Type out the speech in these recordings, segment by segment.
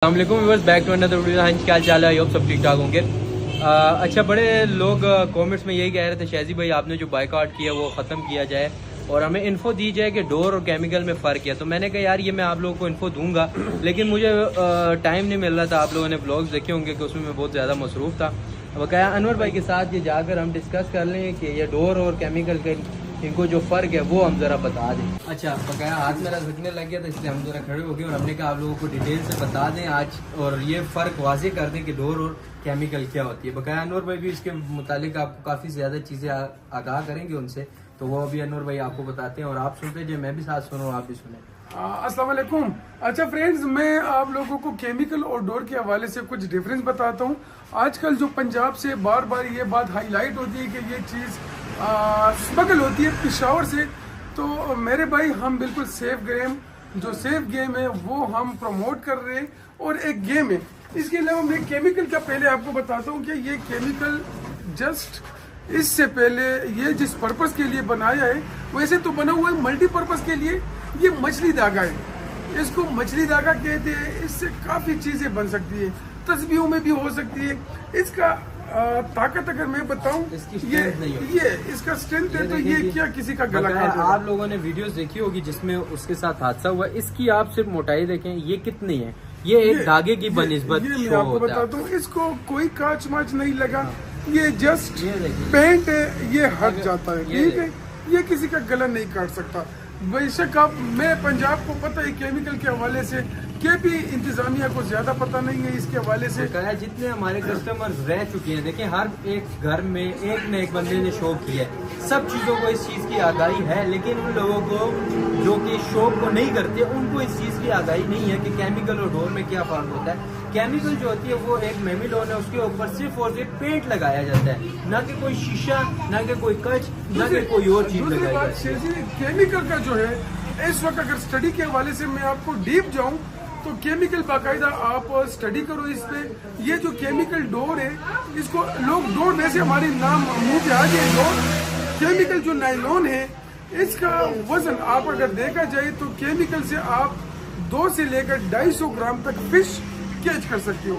Viewers, back to another video. हाँ, क्या चाल है? सब ठीक ठाक होंगे। अच्छा, बड़े लोग कमेंट्स में यही कह रहे थे, शाजी भाई आपने जो बाइकआउट किया वो ख़त्म किया जाए और हमें इन्फो दी जाए कि डोर और केमिकल में फ़र्क है। तो मैंने कहा यार ये मैं आप लोगों को इन्फो दूंगा, लेकिन मुझे टाइम नहीं मिल रहा था। आप लोगों ने ब्लॉग्स देखे होंगे कि उसमें मैं बहुत ज़्यादा मसरूफ़ था। अब क्या अनवर भाई के साथ ये जाकर हम डिस्कस कर लें कि ये डोर और केमिकल के इनको जो फ़र्क है वो हम ज़रा बता दें। अच्छा, बकाया हाथ मेरा झुकने लग गया था, इसलिए हम ज़रा खड़े हो गए और हमने कहा आप लोगों को डिटेल से बता दें आज और ये फ़र्क वाज़े कर दें कि डोर और केमिकल क्या होती है। बकाया अनवर भाई भी इसके मुतालिक आपको काफ़ी ज़्यादा चीज़ें आगाह करेंगे उनसे, तो वो अभी अनवर भाई आपको बताते हैं और आप सुनते जाए, मैं भी साथ सुनूँ, आप भी सुने। अस्सलाम वालेकुम। अच्छा फ्रेंड्स, मैं आप लोगों को केमिकल और डोर के हवाले से कुछ डिफरेंस बताता हूँ। आजकल जो पंजाब से बार बार ये बात हाईलाइट होती है कि ये चीज़ स्मगल होती है पेशावर से, तो मेरे भाई हम बिल्कुल सेफ गेम, जो सेफ गेम है वो हम प्रमोट कर रहे हैं और एक गेम है। इसके अलावा मैं केमिकल का पहले आपको बताता हूँ कि ये केमिकल जस्ट इससे पहले ये जिस पर्पस के लिए बनाया है वैसे तो बना हुआ है मल्टीपर्पज के लिए। ये मछली धागा है, इसको मछली धागा कहते हैं। इससे काफी चीजें बन सकती है, तस्बीहों में भी हो सकती है। इसका ताकत अगर मैं बताऊं, ये इसका स्ट्रेंथ है, तो ये क्या किसी का गला काट देगा। आप लोगों ने वीडियोस देखी होगी जिसमें उसके साथ हादसा हुआ। इसकी आप सिर्फ मोटाई देखें, ये कितनी है, ये एक धागे की बनिस्बत ये मैं आपको बताता हूँ। इसको कोई कांच माच नहीं लगा, ये जस्ट पेंट है, ये हट जाता है, ठीक है। ये किसी का गला नहीं काट सकता। बेशक आप, मैं पंजाब को पता है केमिकल के हवाले से, केपी इंतजामिया को ज्यादा पता नहीं है इसके हवाले से। जितने हमारे कस्टमर्स रह चुके हैं, देखिए हर एक घर में एक न एक बंदे ने शौक किया है। सब चीजों को इस चीज की आगाही है, लेकिन उन लोगों को जो कि शौक को नहीं करते उनको इस चीज की आगाही नहीं है कि केमिकल और डोर में क्या फर्क होता है। केमिकल जो होती है वो एक मेमिडोन है, उसके ऊपर सिर्फ और सिर्फ पेंट लगाया जाता है, ना कि कोई शीशा, ना कि कोई कच, ना कि कोई और चीज लगाई जाती है। केमिकल का जो है इस वक्त अगर स्टडी के हवाले से मैं आपको डीप जाऊं तो केमिकल बाकायदा आप स्टडी करो इस पे। ये जो केमिकल डोर है, इसको लोग डोर वैसे हमारे नाम मुंह पे आ गए डोर। केमिकल जो नायलॉन है, इसका वजन आप अगर देखा जाए तो केमिकल से आप 2 से लेकर 250 ग्राम तक फिश कैच कर सकते हो।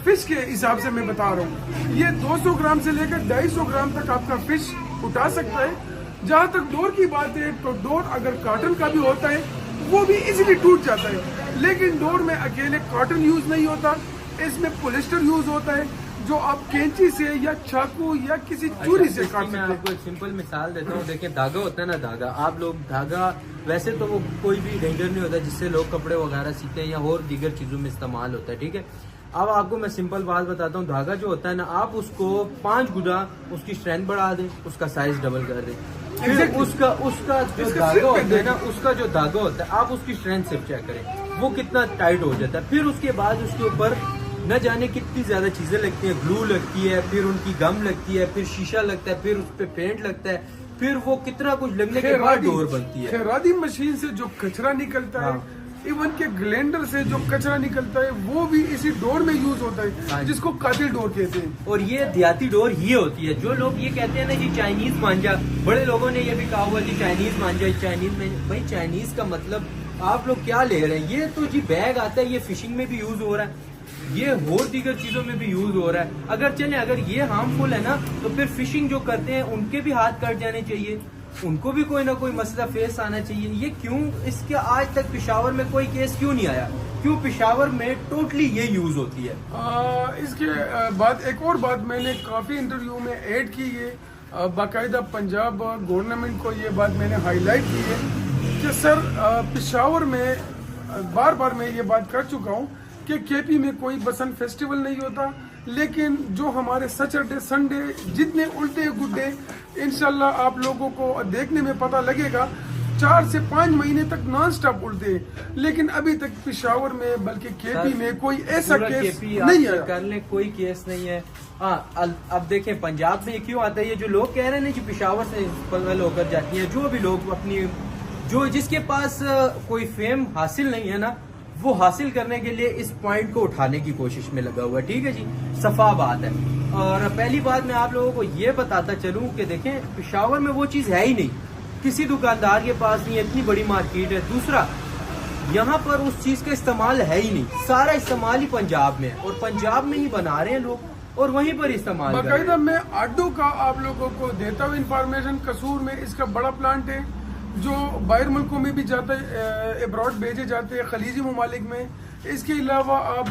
फिश के हिसाब से मैं बता रहा हूँ, ये 200 ग्राम से लेकर 250 ग्राम तक आपका फिश उठा सकता है। जहाँ तक डोर की बात है, तो डोर अगर कॉटन का भी होता है वो भी इजीली टूट जाता है, लेकिन डोर में अकेले कॉटन यूज नहीं होता, इसमें पॉलिस्टर यूज होता है, जो आप कैंची से या चाकू या किसी चूरी से काट सकते हैं। मैं आपको एक सिंपल मिसाल देता हूँ। देखिए धागा होता है ना, धागा आप लोग धागा वैसे तो वो कोई भी डेंजर नहीं होता जिससे लोग कपड़े वगैरह सीते हैं या और दीगर चीजों में इस्तेमाल होता है, ठीक है। अब आपको मैं सिंपल बात बताता हूँ, धागा जो होता है ना, आप उसको 5 गुना उसकी स्ट्रेंथ बढ़ा दें, उसका साइज डबल कर दें, फिर उसका जो धागा होता है ना, उसका जो धागा होता है आप उसकी स्ट्रेंथ सिर्फ चेक करें, वो कितना टाइट हो जाता है। फिर उसके बाद उसके ऊपर न जाने कितनी ज्यादा चीजें लगती है, ग्लू लगती है, फिर उनकी गम लगती है, फिर शीशा लगता है, फिर उस पर पेंट लगता है, फिर वो कितना कुछ लगने के बाद डोर बनती है। खैरादी मशीन से जो कचरा निकलता है, इवन के ग्लेंडर से जो कचरा निकलता है, वो भी इसी डोर में यूज होता है, जिसको कातिल डोर कहते हैं। और ये देहाती डोर ये होती है। जो लोग ये कहते हैं ना जी चाइनीज मांझा, बड़े लोगों ने ये भी कहा हुआ जी चाइनीज मांझा, चाइनीज में भाई चाइनीज का मतलब आप लोग क्या ले रहे हैं? ये तो जी बैग आता है, ये फिशिंग में भी यूज हो रहा है, ये और दीगर चीजों में भी यूज हो रहा है। अगर ये हार्मफुल है ना, तो फिर फिशिंग जो करते हैं उनके भी हाथ कट जाने चाहिए, उनको भी कोई ना कोई मसला फेस आना चाहिए। ये क्यों, इसके आज तक पेशावर में कोई केस क्यों नहीं आया? क्यों पेशावर में टोटली ये यूज होती है? इसके बाद एक और बात मैंने काफी इंटरव्यू में ऐड की है, बाकायदा पंजाब गवर्नमेंट को ये बात मैंने हाईलाइट की है कि सर पेशावर में बार बार मैं ये बात कर चुका हूँ कि केपी में कोई बसंत फेस्टिवल नहीं होता, लेकिन जो हमारे सैटरडे संडे जितने उल्टे गुड्डे इंशाल्लाह आप लोगों को देखने में पता लगेगा, 4 से 5 महीने तक नॉन स्टॉप उल्टे हैं। लेकिन अभी तक पेशावर में बल्कि केपी में कोई ऐसा केस नहीं है, कर ले कोई केस नहीं है। हाँ, अब देखें पंजाब में क्यों आता है, ये जो लोग कह रहे हैं ना कि पेशावर से पगल होकर जाती है, जो भी लोग अपनी जो जिसके पास कोई फेम हासिल नहीं है ना, वो हासिल करने के लिए इस पॉइंट को उठाने की कोशिश में लगा हुआ है, ठीक है जी, सफा बात है। और पहली बात मैं आप लोगों को ये बताता चलूं कि देखें पेशावर में वो चीज है ही नहीं, किसी दुकानदार के पास नहीं है, इतनी बड़ी मार्केट है। दूसरा यहाँ पर उस चीज का इस्तेमाल है ही नहीं, सारा इस्तेमाल ही पंजाब में है और पंजाब में ही बना रहे हैं लोग और वहीं पर इस्तेमाल कर रहे हैं। बाकायदा मैं आडू का आप लोगों को देता हूँ इंफॉर्मेशन। कसूर में इसका बड़ा प्लांट है जो बाहर मुल्कों में भी जाता है, अब्रॉड भेजे जाते हैं, खलीजी ममालिक में। इसके अलावा आप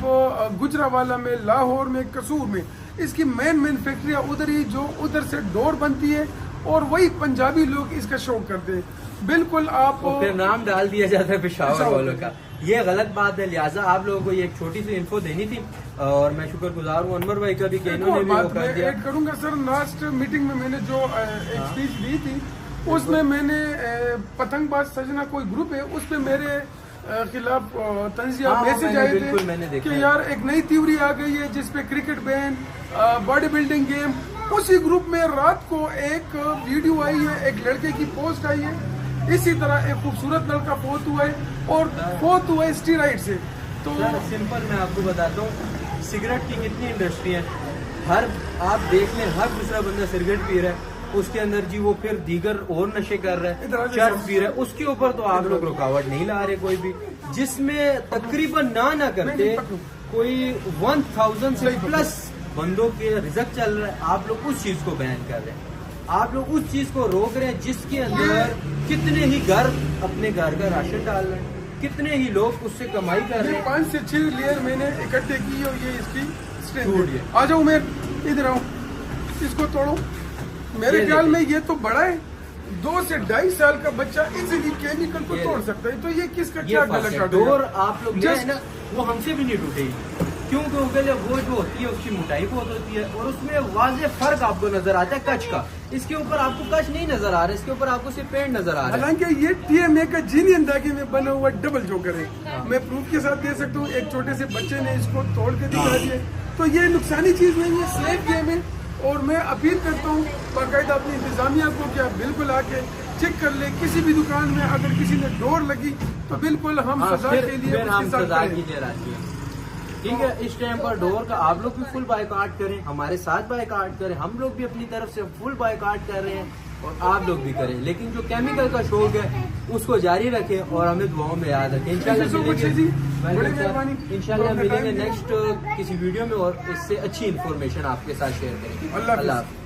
गुजरावाला में, लाहौर में, कसूर में इसकी मेन फैक्ट्रियाँ उधर ही, जो उधर से डोर बनती है और वही पंजाबी लोग इसका शौक करते हैं। बिल्कुल आप फिर नाम डाल दिया जाता है पेशावर वालों का, ये गलत बात है। लिहाजा आप लोगों को ये एक छोटी सी इन्फो देनी थी और मैं शुक्रगुजार हूँ अनवर भाई का भी कि इन्होंने भी वो कर दिया। ऐड करूंगा सर, लास्ट मीटिंग में मैंने जो एक स्पीच दी थी उसमें मैंने पतंगबाज सजना कोई ग्रुप है उस पे मेरे खिलाफ तंजिया मैसेज आए थे कि यार एक नई थ्योरी आ गई है जिसपे cricket ban, body building game. उसी ग्रुप में रात को एक वीडियो आई है, एक लड़के की पोस्ट आई है, इसी तरह एक खूबसूरत लड़का फोत हुआ है और फोत हुआ है स्टीरॉइड से। तो सिंपल मैं आपको बताता हूँ, सिगरेट की कितनी इंडस्ट्री है, हर आप देख लें हर दूसरा बंदा सिगरेट पी रहा है, उसके अंदर जी वो फिर दीगर और नशे कर रहा है, चर्च पी रहा है, उसके ऊपर तो आप लोग रुकावट नहीं ला रहे कोई भी, जिसमें तकरीबन ना करते कोई 1000 से प्लस बंदों के रिजक चल रहा है, आप लोग उस चीज को बैन कर रहे हैं, आप लोग उस चीज को रोक रहे हैं जिसके अंदर कितने ही घर अपने घर का राशन डाल रहे हैं, कितने ही लोग उससे कमाई कर रहे हैं। 5 से 6 लेयर मैंने इकट्ठे की और ये इसकी स्ट्रेंथ है। आ जाओ, मैं इधर आऊँ, इसको तोड़ो। मेरे ख्याल में ये तो बड़ा है, 2 से 2.5 साल का बच्चा इजीली केमिकल को तोड़ सकता है। तो ये किसका क्या गलत डोर आप लोग ले ना, वो हमसे भी नहीं टूटेगी क्योंकि वो जो होती है उसकी मोटाई बहुत होती है और उसमें वाज़ेह फर्क आपको नजर आता है कच का। इसके ऊपर आपको कच नहीं नजर आ रहा है, इसके ऊपर आपको सिर्फ पेंट नजर आ रहा है। हालांकि ये TMA का जीनियन धागे में बना हुआ डबल जोकर है। मैं प्रूफ के साथ दे सकता हूँ, एक छोटे से बच्चे ने इसको तोड़ के दिखा दिया। तो ये नुकसानी चीज नहीं है, सेफ गेम है। और मैं अपील करता हूँ बाकायदा अपनी इंतजामिया को कि आप बिल्कुल आके चेक कर ले, किसी भी दुकान में अगर किसी ने डोर लगी तो बिल्कुल हम सजा के लिए ठीक है। इस टाइम पर डोर का आप लोग भी फुल बायकॉट करें, हमारे साथ बायकॉट करें, हम लोग भी अपनी तरफ से फुल बायकॉट कर रहे हैं और आप लोग भी करें, लेकिन जो केमिकल का शौक है उसको जारी रखें और हमें दुआओं में याद रखें। इंशाल्लाह मिलेंगे नेक्स्ट किसी वीडियो में और इससे अच्छी इन्फॉर्मेशन आपके साथ शेयर करेंगे। अल्लाह हाफ़िज़।